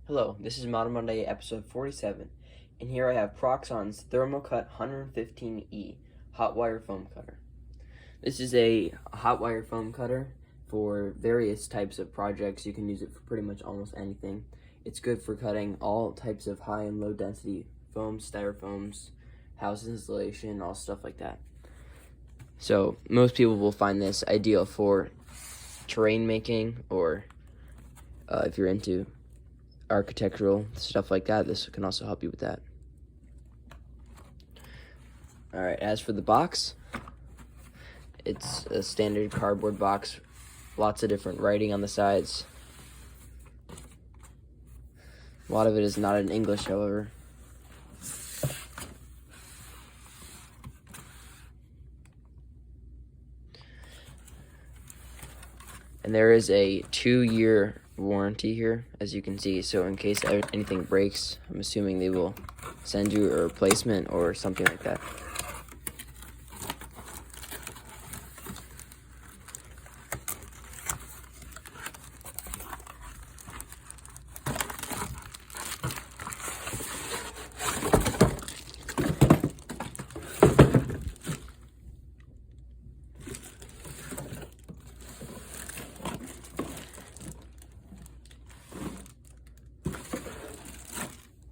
Hello, this is Modern Monday episode 47, and here I have Proxxon's Thermocut 115E hot wire foam cutter. This is a hot wire foam cutter for various types of projects. You can use it for pretty much almost anything. It's good for cutting all types of high and low density foams, styrofoams, house insulation, all stuff like that. So most people will find this ideal for terrain making, or if you're into architectural stuff like that, this can also help you with that. Alright, as for the box, it's a standard cardboard box, lots of different writing on the sides. A lot of it is not in English, however. And there is a 2-year warranty here, as you can see, so in case anything breaks, I'm assuming they will send you a replacement or something like that.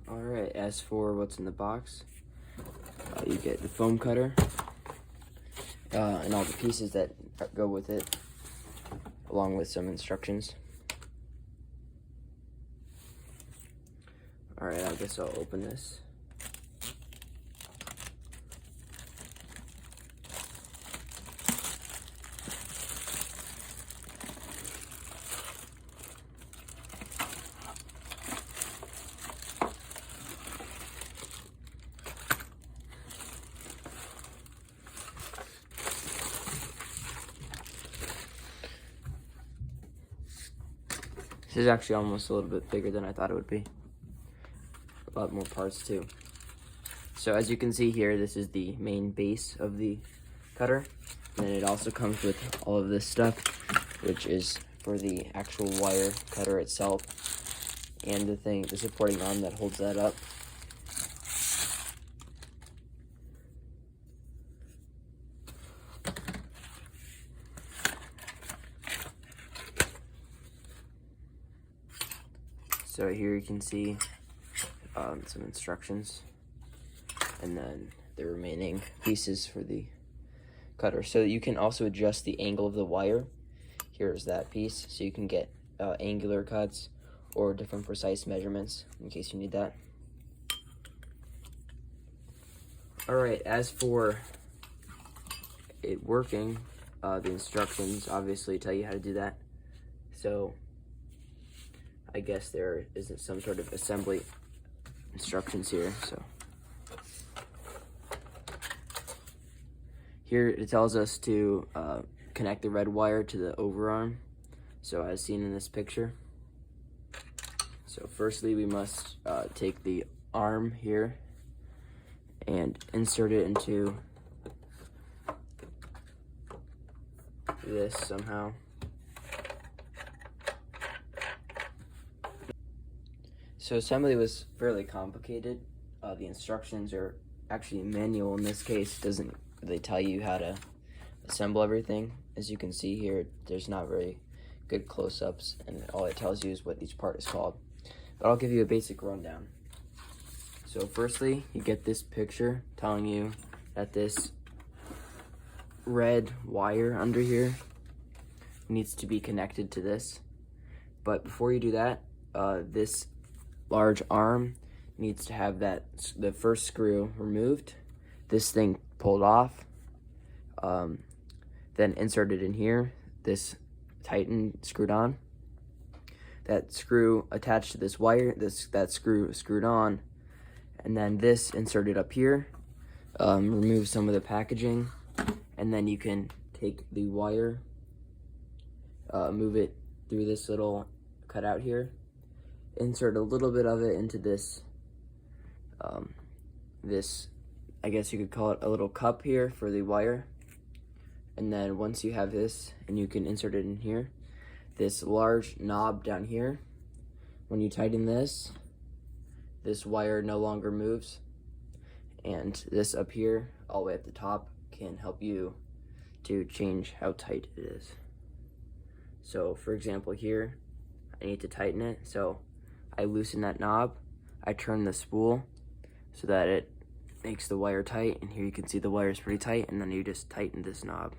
Alright, as for what's in the box, you get the foam cutter and all the pieces that go with it, along with some instructions. Alright, I guess I'll open this. This is actually almost a little bit bigger than I thought it would be. A lot more parts too. So as you can see here, this is the main base of the cutter. And then it also comes with all of this stuff, which is for the actual wire cutter itself, and the supporting arm that holds that up. So here you can see some instructions, and then the remaining pieces for the cutter. So you can also adjust the angle of the wire. Here's that piece, so you can get angular cuts or different precise measurements in case you need that. Alright, as for it working, the instructions obviously tell you how to do that. So I guess there isn't some sort of assembly instructions here, so here it tells us to connect the red wire to the overarm, so as seen in this picture. So firstly, we must take the arm here and insert it into this somehow. So assembly was fairly complicated. The instructions are actually manual in this case. Doesn't really tell you how to assemble everything. As you can see here, there's not very good close-ups, and all it tells you is what each part is called. But I'll give you a basic rundown. So firstly, you get this picture telling you that this red wire under here needs to be connected to this. But before you do that, this large arm needs to have the first screw removed, this thing pulled off, then inserted in here, this tightened, screwed on, that screw attached to this wire, that screw screwed on, and then this inserted up here. Remove some of the packaging, and then you can take the wire, move it through this little cutout here, insert a little bit of it into this, I guess you could call it a little cup here for the wire. And then once you have this, and you can insert it in here, this large knob down here When you tighten this wire no longer moves, and this up here, all the way at the top, can help you to change how tight it is. So for example here, I need to tighten it, so I loosen that knob, I turn the spool so that it makes the wire tight, and here you can see the wire is pretty tight, and then you just tighten this knob.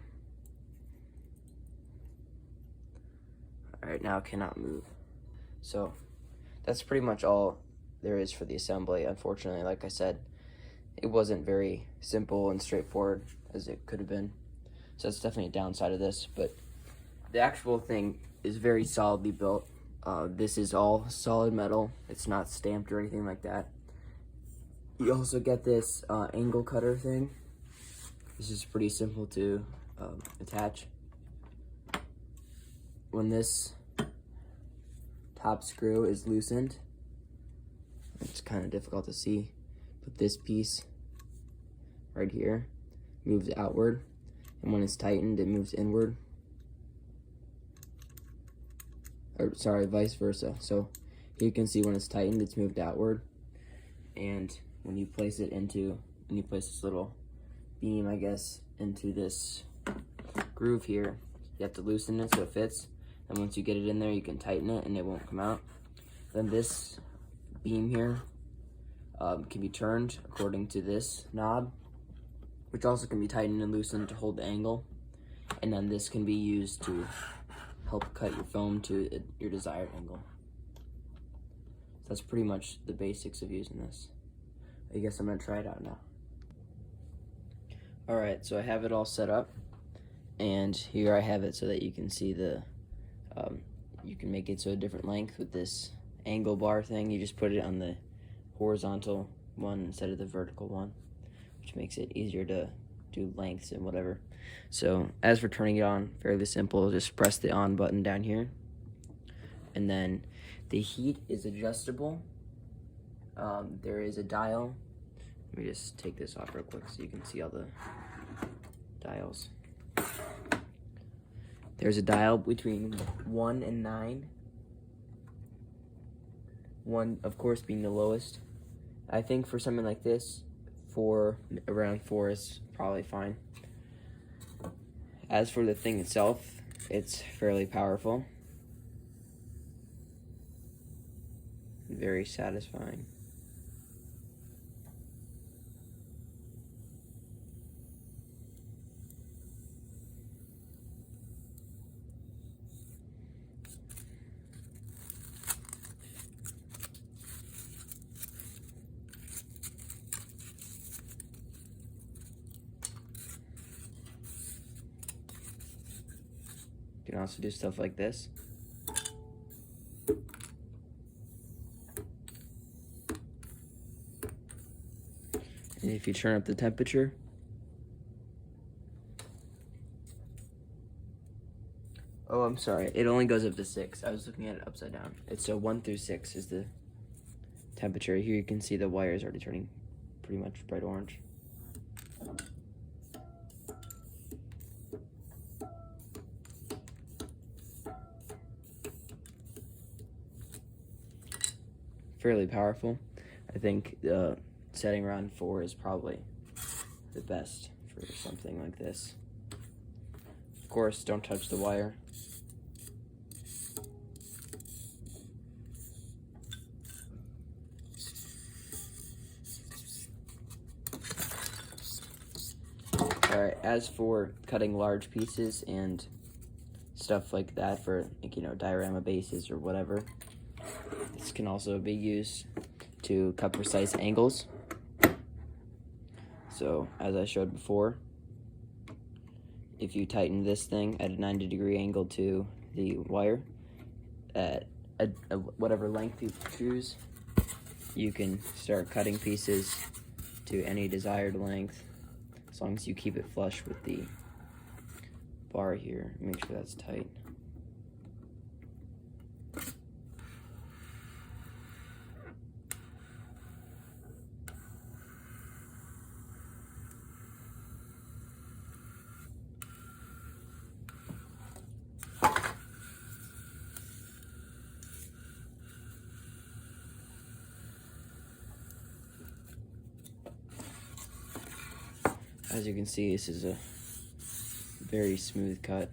Alright, now it cannot move. So that's pretty much all there is for the assembly. Unfortunately, like I said, it wasn't very simple and straightforward as it could have been. So that's definitely a downside of this, but the actual thing is very solidly built. This is all solid metal. It's not stamped or anything like that. You also get this angle cutter thing. This is pretty simple to attach. When this top screw is loosened, it's kind of difficult to see, but this piece right here moves outward, and when it's tightened, it moves inward. Or sorry, vice versa. So here you can see when it's tightened, it's moved outward, and when you place this little beam, I guess, into this groove here, you have to loosen it so it fits. And once you get it in there, you can tighten it and it won't come out. Then this beam here can be turned according to this knob, which also can be tightened and loosened to hold the angle. And then this can be used to help cut your foam to your desired angle. So that's pretty much the basics of using this. I guess I'm gonna try it out now. Alright, so I have it all set up, and here I have it so that you can see you can make it so a different length with this angle bar thing. You just put it on the horizontal one instead of the vertical one, which makes it easier to do lengths and whatever. So as for turning it on, fairly simple. Just press the on button down here, and then the heat is adjustable. There is a dial. Let me just take this off real quick so you can see all the dials. There's a dial between 1 and 9. 1, of course, being the lowest. I think for something like this, around 4 is probably fine. As for the thing itself, it's fairly powerful. Very satisfying. You can also do stuff like this. And if you turn up the temperature, oh, I'm sorry, it only goes up to 6. I was looking at it upside down. It's so 1 through 6 is the temperature. Here you can see the wire is already turning pretty much bright orange. Fairly powerful. I think setting around 4 is probably the best for something like this. Of course, don't touch the wire. Alright, as for cutting large pieces and stuff like that for, like, diorama bases or whatever, this can also be used to cut precise angles. So, as I showed before, if you tighten this thing at a 90-degree angle to the wire, at whatever length you choose, you can start cutting pieces to any desired length, as long as you keep it flush with the bar here. Make sure that's tight. As you can see, this is a very smooth cut.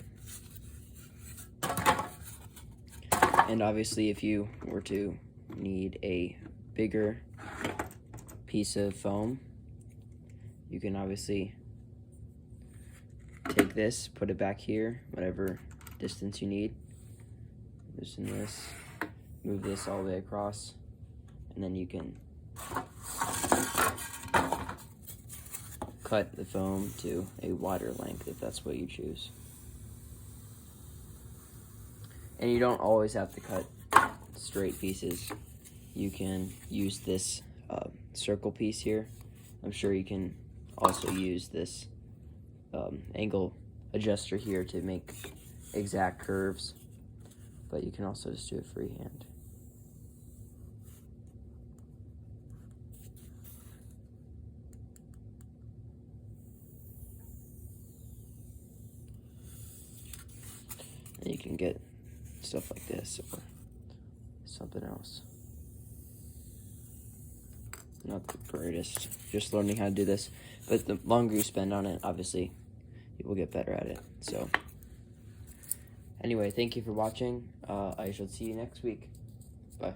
And obviously, if you were to need a bigger piece of foam, you can obviously take this, put it back here, whatever distance you need. Loosen this, move this all the way across, and then you can cut the foam to a wider length if that's what you choose. And you don't always have to cut straight pieces. You can use this circle piece here. I'm sure you can also use this angle adjuster here to make exact curves, but you can also just do it freehand. And you can get stuff like this or something else. Not the greatest, just learning how to do this, but the longer you spend on it, obviously you will get better at it. So anyway, thank you for watching. I shall see you next week. Bye.